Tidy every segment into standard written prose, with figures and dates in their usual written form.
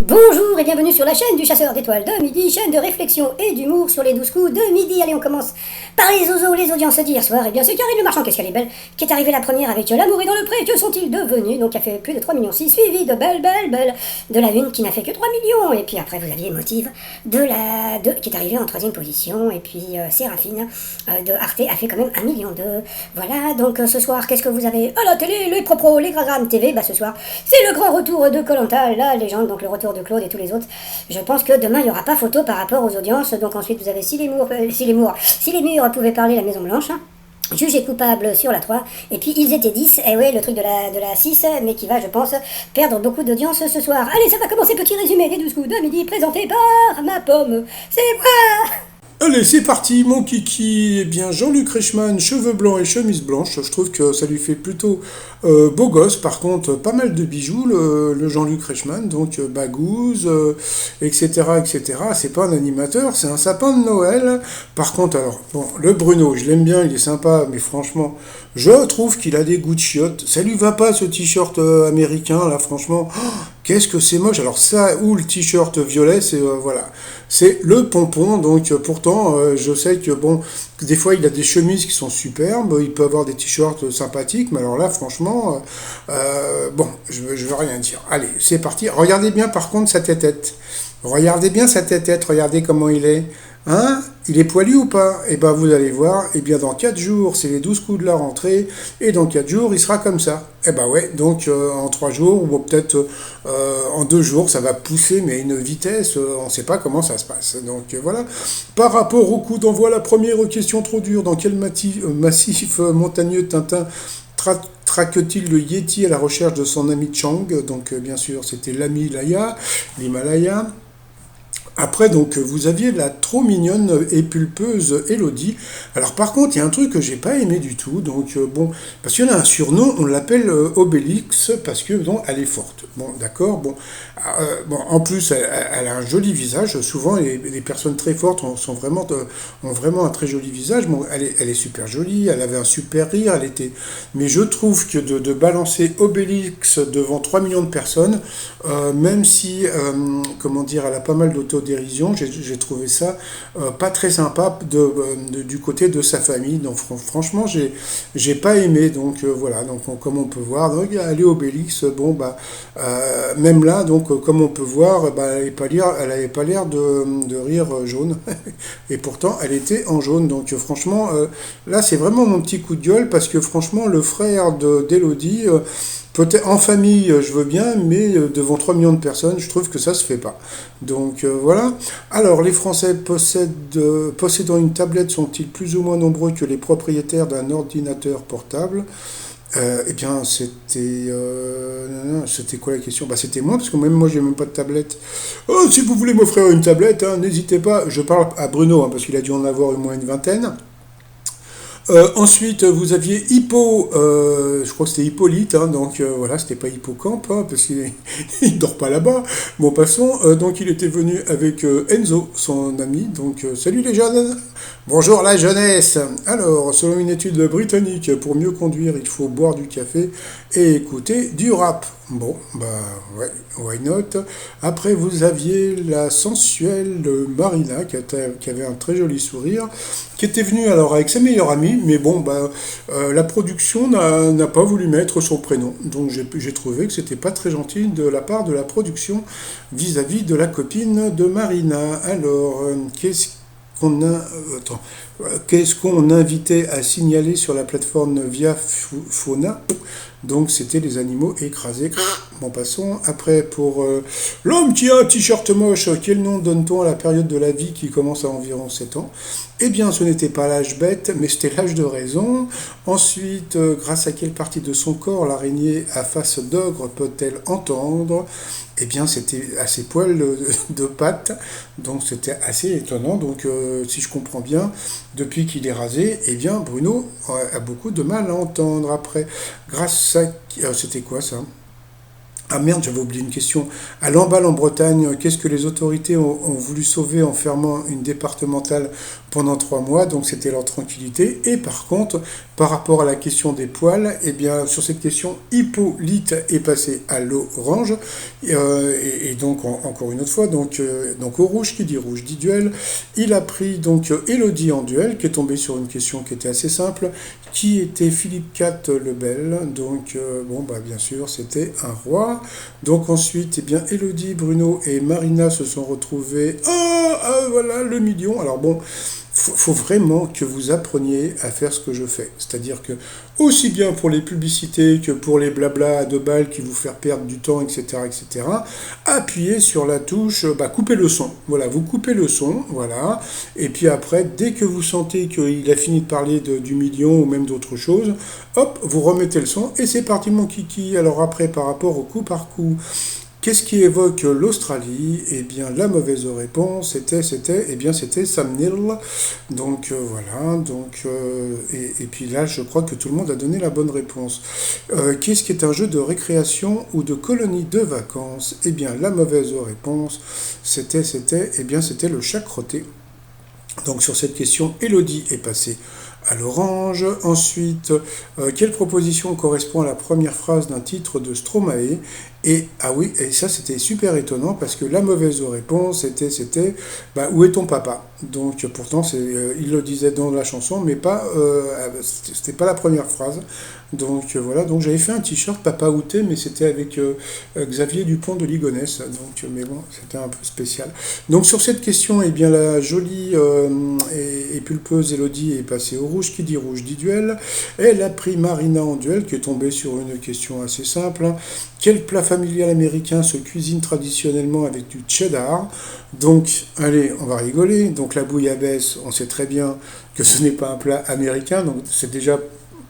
Bonjour et bienvenue sur la chaîne du chasseur d'étoiles de midi, chaîne de réflexion et d'humour sur les 12 coups de midi. Allez, on commence par les zozos, les audiences d'hier soir. Et bien c'est Karine Le Marchand, qu'est-ce qu'elle est belle, qui est arrivée la première avec L'amour est dans le pré. Que sont-ils devenus? Donc, qui a fait plus de 3,6 millions, suivi de Belle, de la une qui n'a fait que 3 millions. Et puis après, vous aviez Motive qui est arrivée en troisième position. Et puis Séraphine de Arte a fait quand même 1,2 million. Voilà, donc ce soir, qu'est-ce que vous avez à la télé? Les propos, les Gragram TV. Bah ce soir, c'est le grand retour de Koh Lanta, la légende, donc le retour de Claude et tous les autres. Je pense que demain il n'y aura pas photo par rapport aux audiences. Donc ensuite vous avez si les murs pouvaient parler, la Maison Blanche, hein. Jugé coupable sur la 3, et puis ils étaient 10, et ouais, le truc de la 6, mais qui va, je pense, perdre beaucoup d'audience ce soir. Allez, ça va commencer, petit résumé des 12 coups de midi, présenté par ma pomme, c'est moi. Allez, c'est parti, mon kiki. Eh bien, Jean-Luc Reichmann, cheveux blancs et chemise blanche. Je trouve que ça lui fait plutôt beau gosse. Par contre, pas mal de bijoux, le Jean-Luc Reichmann. Donc, bagouze, etc., etc. C'est pas un animateur, c'est un sapin de Noël. Par contre, alors, bon, le Bruno, je l'aime bien, il est sympa, mais franchement, je trouve qu'il a des goûts de chiottes. Ça lui va pas, ce t-shirt américain, là, franchement. Oh, qu'est-ce que c'est moche. Alors, ça, ou le t-shirt violet, c'est, voilà. C'est le pompon, donc pourtant je sais que bon, des fois il a des chemises qui sont superbes, il peut avoir des t-shirts sympathiques, mais alors là franchement, bon, je veux rien dire. Allez, c'est parti. Regardez bien par contre sa tête-tête. Regardez bien sa tête-tête, regardez comment il est. Hein? Il est poilu ou pas? Eh ben vous allez voir, eh bien dans 4 jours, c'est les 12 coups de la rentrée, et dans 4 jours, il sera comme ça. Eh ben ouais, donc en 3 jours, ou peut-être en 2 jours, ça va pousser, mais à une vitesse, on ne sait pas comment ça se passe. Donc voilà. Par rapport au coup d'envoi, la première question trop dure, dans quel massif montagneux Tintin traque-t-il le Yéti à la recherche de son ami Chang? Donc bien sûr, c'était l'Himalaya. Après, donc, vous aviez la trop mignonne et pulpeuse Elodie. Alors, par contre, il y a un truc que j'ai pas aimé du tout. Donc, bon, parce qu'il y en a un surnom, on l'appelle Obélix, parce que, bon, elle est forte. Bon, d'accord, bon. Bon, en plus, elle a un joli visage. Souvent, les personnes très fortes ont vraiment un très joli visage. Bon, elle est super jolie, elle avait un super rire, elle était... Mais je trouve que de balancer Obélix devant 3 millions de personnes, même si, comment dire, elle a pas mal d'autodérision, j'ai trouvé ça pas très sympa du côté de sa famille. Donc franchement, j'ai pas aimé. Donc voilà, donc comme on peut voir, donc, elle est Obélix, bon bah même là, donc comme on peut voir, bah, elle avait pas l'air de rire jaune. Et pourtant, elle était en jaune. Donc franchement, là c'est vraiment mon petit coup de gueule, parce que franchement, le frère d'Elodie, peut-être en famille, je veux bien, mais devant 3 millions de personnes, je trouve que ça se fait pas. Donc voilà. Alors, les Français possédant une tablette sont-ils plus ou moins nombreux que les propriétaires d'un ordinateur portable? Eh bien, c'était quoi la question? Bah, c'était moi, parce que même moi, j'ai même pas de tablette. Oh, si vous voulez m'offrir une tablette, hein, n'hésitez pas. Je parle à Bruno, hein, parce qu'il a dû en avoir au moins une vingtaine. Ensuite, vous aviez je crois que c'était Hippolyte, hein, donc voilà, c'était pas Hippocampe, hein, parce qu'il il dort pas là-bas. Bon, passons. Donc, il était venu avec Enzo, son ami. Donc, salut les jeunes. Bonjour la jeunesse. Alors, selon une étude britannique, pour mieux conduire, il faut boire du café et écouter du rap. Bon, bah ouais, why not. Après, vous aviez la sensuelle Marina, qui avait un très joli sourire, qui était venue alors avec sa meilleure amie, mais bon, bah, la production n'a pas voulu mettre son prénom. Donc j'ai trouvé que c'était pas très gentil de la part de la production vis-à-vis de la copine de Marina. Alors, qu'est-ce qu'on invitait à signaler sur la plateforme Via Fauna? Donc c'était les animaux écrasés. Bon, passons. Après, pour l'homme qui a un t-shirt moche, quel nom donne-t-on à la période de la vie qui commence à environ 7 ans? Eh bien, ce n'était pas l'âge bête, mais c'était l'âge de raison. Ensuite, grâce à quelle partie de son corps l'araignée à face d'ogre peut-elle entendre? Eh bien, c'était à ses poils de pattes, donc c'était assez étonnant. Donc, si je comprends bien, depuis qu'il est rasé, eh bien, Bruno a beaucoup de mal à entendre. Après, grâce à... c'était quoi ça? Ah merde, j'avais oublié une question. À Lamballe en Bretagne, qu'est-ce que les autorités ont voulu sauver en fermant une départementale pendant 3 mois, donc c'était leur tranquillité. Et par contre, par rapport à la question des poils, eh bien, sur cette question, Hippolyte est passé à l'orange, et donc encore une autre fois, donc au rouge, qui dit rouge dit duel. Il a pris donc Élodie en duel, qui est tombé sur une question qui était assez simple, qui était Philippe IV le Bel. Donc bon, bah bien sûr, c'était un roi. Donc ensuite, eh bien, Élodie, Bruno et Marina se sont retrouvés. Voilà le million. Alors bon, faut vraiment que vous appreniez à faire ce que je fais. C'est-à-dire que, aussi bien pour les publicités que pour les blabla à 2 balles qui vous faire perdre du temps, etc., etc., appuyez sur la touche, coupez le son. Voilà, vous coupez le son, voilà. Et puis après, dès que vous sentez qu'il a fini de parler du million ou même d'autre chose, hop, vous remettez le son et c'est parti mon kiki. Alors après, par rapport au coup par coup, qu'est-ce qui évoque l'Australie? Eh bien, la mauvaise réponse, c'était Sam Neill. Donc voilà, et puis là, je crois que tout le monde a donné la bonne réponse. Qu'est-ce qui est un jeu de récréation ou de colonie de vacances? Eh bien, la mauvaise réponse, c'était le chat crotté. Donc sur cette question, Elodie est passée à l'orange. Ensuite, quelle proposition correspond à la première phrase d'un titre de Stromae? Et ah oui, et ça c'était super étonnant parce que la mauvaise réponse c'était où est ton papa? Donc pourtant il le disait dans la chanson, mais pas c'était pas la première phrase. Donc voilà, donc j'avais fait un t-shirt Papa Outé, mais c'était avec Xavier Dupont de Ligonnès. Donc mais bon, c'était un peu spécial. Donc sur cette question, eh bien la jolie et pulpeuse Élodie est passée au rouge, qui dit rouge dit duel. Elle a pris Marina en duel, qui est tombée sur une question assez simple. Quel plat familial américain se cuisine traditionnellement avec du cheddar? Donc, allez, on va rigoler. Donc, la bouillabaisse, on sait très bien que ce n'est pas un plat américain, donc c'est déjà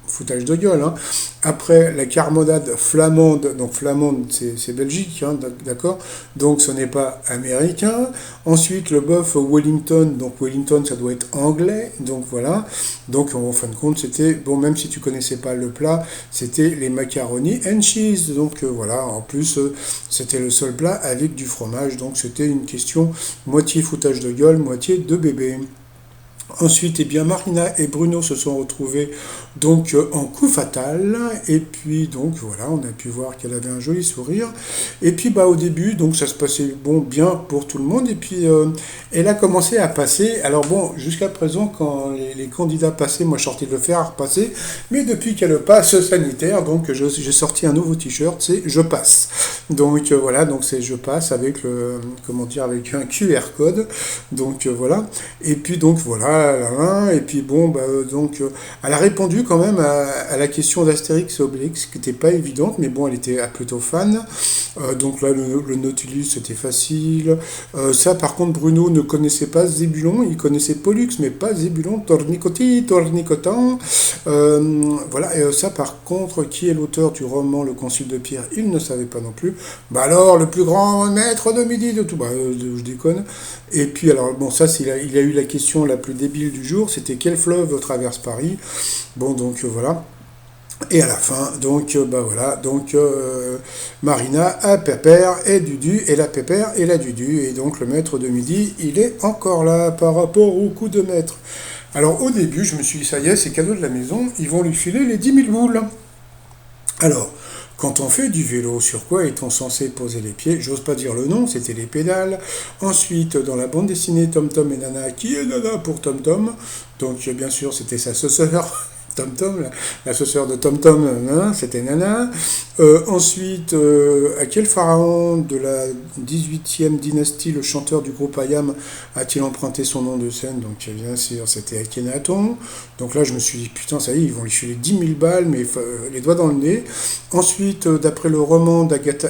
foutage de gueule. Hein. Après, la carmonade flamande, donc flamande, c'est Belgique, hein, d'accord? Donc, ce n'est pas américain. Ensuite, le bœuf Wellington, donc Wellington, ça doit être anglais, donc voilà. Donc, en fin de compte, c'était, bon, même si tu connaissais pas le plat, c'était les macaronis and cheese. Donc, voilà, en plus, c'était le seul plat avec du fromage. Donc, c'était une question moitié foutage de gueule, moitié de bébé. Ensuite, eh bien, Marina et Bruno se sont retrouvés donc en coup fatal. Et puis, donc, voilà, on a pu voir qu'elle avait un joli sourire. Et puis, au début, donc, ça se passait bien pour tout le monde. Et puis, elle a commencé à passer. Alors, bon, jusqu'à présent, quand les candidats passaient, moi, je sortais de le faire à repasser. Mais depuis qu'elle passe sanitaire, donc, j'ai sorti un nouveau t-shirt, c'est Je passe. Donc, voilà, donc, c'est Je passe avec avec un QR code. Donc, voilà. Et puis, donc, voilà. Et puis bon, elle a répondu quand même à la question d'Astérix et Obélix, qui n'était pas évidente, mais bon, elle était plutôt fan. Donc là, le Nautilus, c'était facile. Ça, par contre, Bruno ne connaissait pas Zébulon, il connaissait Pollux, mais pas Zébulon, Tornicotan. Voilà, et ça, par contre, qui est l'auteur du roman Le Concile de Pierre, il ne savait pas non plus. Alors, le plus grand maître de midi de tout, je déconne. Et puis, alors, bon, ça, il a eu la question la plus débile du jour, c'était quel fleuve traverse Paris? Bon, donc voilà. Et à la fin, donc, Marina a Pépère et Dudu, et la Pépère et la Dudu, et donc le maître de midi, il est encore là par rapport au coup de maître. Alors au début, je me suis dit, ça y est, c'est cadeau de la maison, ils vont lui filer les 10 000 boules. Alors, quand on fait du vélo, sur quoi est-on censé poser les pieds? J'ose pas dire le nom, c'était les pédales. Ensuite, dans la bande dessinée Tom Tom et Nana, qui est Nana pour Tom Tom? Donc, bien sûr, c'était sa sœur. Tom Tom, la sœur de Tom Tom, c'était Nana. Ensuite, à quel pharaon de la 18e dynastie le chanteur du groupe Ayam a-t-il emprunté son nom de scène? Donc bien sûr, c'était Akhenaton. Donc là, je me suis dit, putain, ça y est, ils vont lui filer 10 000 balles, mais les doigts dans le nez. Ensuite, d'après le roman d'Agatha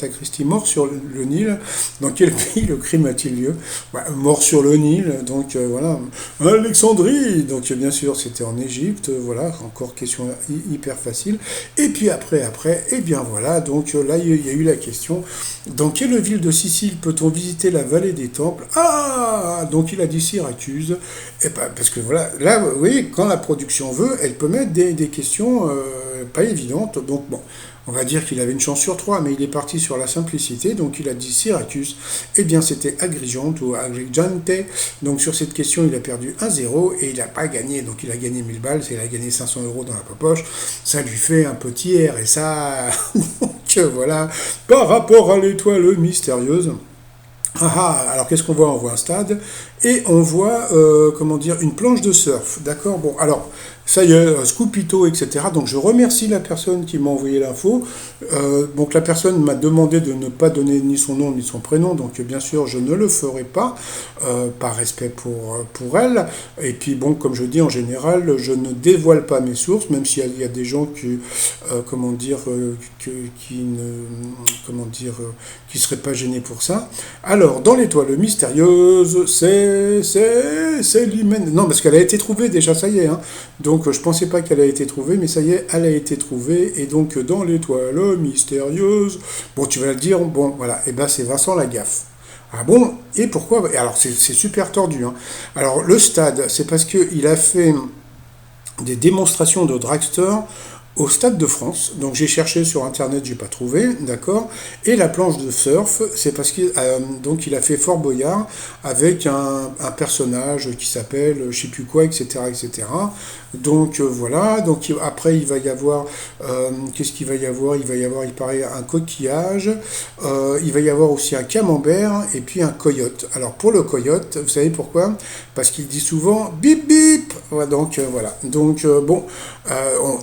Christie, Mort sur le Nil, dans quel pays le crime a-t-il lieu? Mort sur le Nil, donc voilà. Alexandrie, donc bien sûr, c'était en Égypte, voilà, encore question hyper facile. Et puis après, et bien voilà, donc là, il y a eu la question, dans quelle ville de Sicile peut-on visiter la vallée des temples? Ah, donc il a dit Syracuse, et parce que voilà, là, vous voyez, quand la production veut, elle peut mettre des questions pas évidentes, donc bon. on va dire qu'il avait une chance sur trois, mais il est parti sur la simplicité, donc il a dit Syracuse, eh bien c'était Agrigente ou Agrigente, donc sur cette question il a perdu 1-0 et il n'a pas gagné, donc il a gagné 1000 balles, il a gagné 500 euros dans la poche, ça lui fait un petit RSA, donc voilà, par rapport à l'étoile mystérieuse. Ah ah, alors qu'est-ce qu'on voit? On voit un stade et on voit, comment dire, une planche de surf. D'accord. Bon, alors, ça y est, Scoopito, etc. Donc je remercie la personne qui m'a envoyé l'info. Donc la personne m'a demandé de ne pas donner ni son nom ni son prénom. Donc bien sûr, je ne le ferai pas, par respect pour elle. Et puis bon, comme je dis, en général, je ne dévoile pas mes sources, même s'il y a des gens qui, comment dire, qui ne, comment dire, qui seraient pas gênés pour ça. Alors, dans l'étoile mystérieuse, c'est l'hymen. Non, parce qu'elle a été trouvée déjà, ça y est. Hein. Donc, je pensais pas qu'elle a été trouvée, mais ça y est, elle a été trouvée. Et donc, dans l'étoile mystérieuse, bon, tu vas le dire, bon, voilà, et ben c'est Vincent Lagaffe. Ah bon? Et pourquoi? Alors, c'est super tordu. Hein. Alors, le stade, c'est parce qu'il a fait des démonstrations de dragster au Stade de France. Donc j'ai cherché sur internet, j'ai pas trouvé, d'accord. Et la planche de surf, c'est parce qu'il donc il a fait Fort Boyard avec un personnage qui s'appelle je sais plus quoi, etc., etc. Donc voilà. Donc après il va y avoir qu'est-ce qu'il va y avoir? Il va y avoir, il paraît, un coquillage. Il va y avoir aussi un camembert et puis un coyote. Alors pour le coyote, vous savez pourquoi? Parce qu'il dit souvent bip bip. Ouais, donc voilà. Donc bon,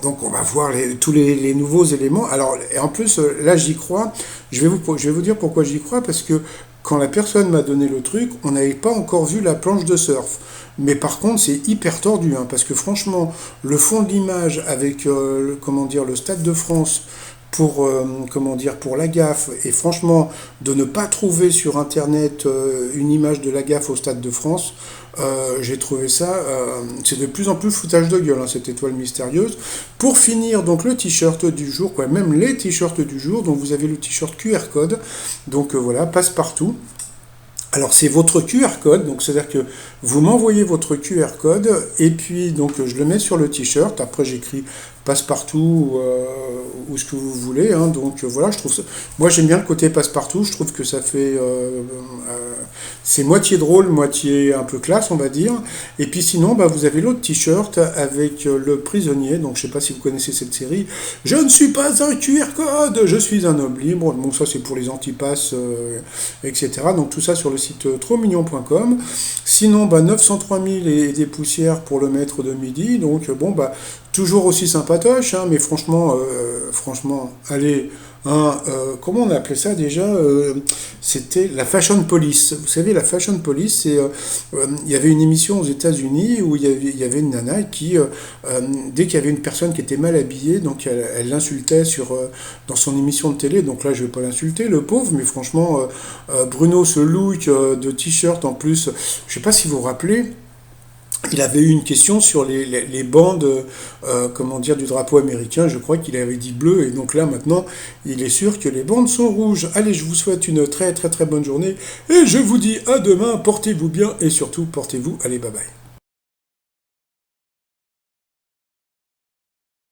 donc on va voir tous les nouveaux éléments. Alors, et en plus, là, j'y crois. Je vais vous dire pourquoi j'y crois, parce que quand la personne m'a donné le truc, on n'avait pas encore vu la planche de surf. Mais par contre, c'est hyper tordu, hein, parce que franchement, le fond de l'image avec, comment dire, le Stade de France pour, comment dire, pour la gaffe, et franchement, de ne pas trouver sur Internet une image de la gaffe au Stade de France, j'ai trouvé ça, c'est de plus en plus foutage de gueule, hein, cette étoile mystérieuse. Pour finir, donc le t-shirt du jour, quoi, même les t-shirts du jour, donc vous avez le t-shirt QR code, donc voilà, passe-partout. Alors c'est votre QR code, donc c'est-à-dire que vous m'envoyez votre QR code et puis donc je le mets sur le t-shirt. Après j'écris passe-partout ou ce que vous voulez. Hein, donc voilà, je trouve ça. Moi j'aime bien le côté passe-partout. Je trouve que ça fait c'est moitié drôle, moitié un peu classe, on va dire. Et puis sinon, bah, vous avez l'autre t-shirt avec le prisonnier. Donc je sais pas si vous connaissez cette série. Je ne suis pas un QR code, je suis un homme libre. Bon ça c'est pour les antipasses, etc. Donc tout ça sur le site trotsmignon.com. Sinon, bah, 903 000 et des poussières pour le maître de midi. Donc, bon, bah, toujours aussi sympatoche, hein, mais franchement, allez, hein, comment on appelait ça déjà? C'était la Fashion Police. Vous savez, la Fashion Police, c'est, il y avait une émission aux États-Unis où il y avait une nana qui, dès qu'il y avait une personne qui était mal habillée, donc elle l'insultait dans son émission de télé. Donc là, je vais pas l'insulter, le pauvre, mais franchement, Bruno, ce look de t-shirt en plus, je sais pas si vous vous rappelez. Il avait eu une question sur les bandes, comment dire, du drapeau américain. Je crois qu'il avait dit bleu, et donc là maintenant, il est sûr que les bandes sont rouges. Allez, je vous souhaite une très très très bonne journée, et je vous dis à demain. Portez-vous bien et surtout portez-vous. Allez, bye bye.